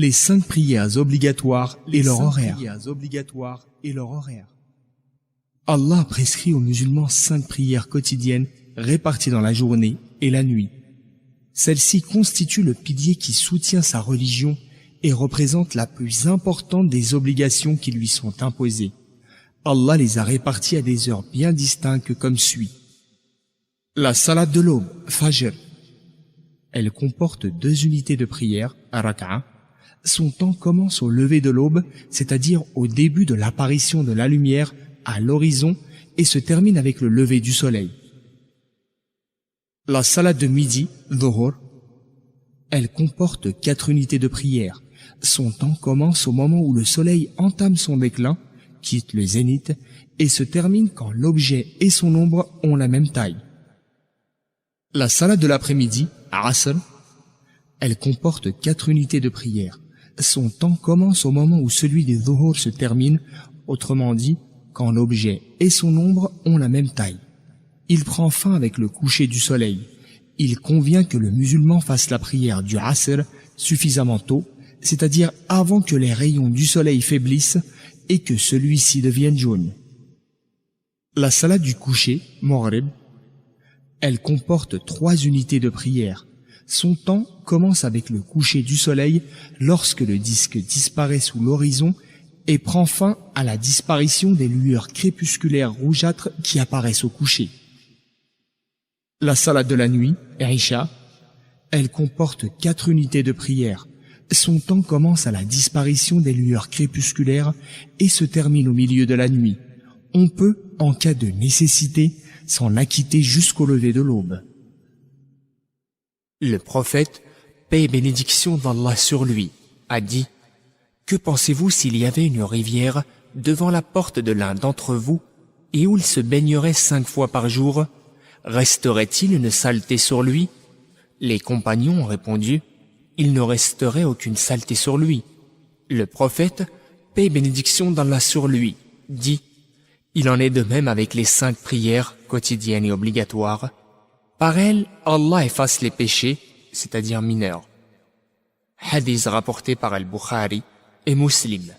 Les 5 prières obligatoires et leur horaire. Allah prescrit aux musulmans 5 prières quotidiennes réparties dans la journée et la nuit. Celle-ci constitue le pilier qui soutient sa religion et représente la plus importante des obligations qui lui sont imposées. Allah les a réparties à des heures bien distinctes comme suit. La salate de l'aube, Fajr. Elle comporte 2 unités de prière, Raka'a. Son temps commence au lever de l'aube, c'est-à-dire au début de l'apparition de la lumière à l'horizon et se termine avec le lever du soleil. La salate de midi, Dhuhr. Elle comporte 4 unités de prière. Son temps commence au moment où le soleil entame son déclin, quitte le zénith, et se termine quand l'objet et son ombre ont la même taille. La salate de l'après-midi, Asr. Elle comporte 4 unités de prière. Son temps commence au moment où celui des Dhuhr se termine, autrement dit, quand l'objet et son ombre ont la même taille. Il prend fin avec le coucher du soleil. Il convient que le musulman fasse la prière du Asr suffisamment tôt, c'est-à-dire avant que les rayons du soleil faiblissent et que celui-ci devienne jaune. La salate du coucher, Maghrib. Elle comporte 3 unités de prière. Son temps commence avec le coucher du soleil lorsque le disque disparaît sous l'horizon et prend fin à la disparition des lueurs crépusculaires rougeâtres qui apparaissent au coucher. La salate de la nuit, Isha. Elle comporte 4 unités de prière. Son temps commence à la disparition des lueurs crépusculaires et se termine au milieu de la nuit. On peut, en cas de nécessité, s'en acquitter jusqu'au lever de l'aube. Le prophète, paix et bénédiction d'Allah sur lui, a dit « Que pensez-vous s'il y avait une rivière devant la porte de l'un d'entre vous et où il se baignerait 5 fois par jour, resterait-il une saleté sur lui ?» Les compagnons ont répondu « Il ne resterait aucune saleté sur lui. » Le prophète, paix et bénédiction d'Allah sur lui, dit « Il en est de même avec les 5 prières quotidiennes et obligatoires. Par elles, Allah efface les péchés, c'est-à-dire mineurs. » Hadith rapporté par Al-Bukhari et Muslim.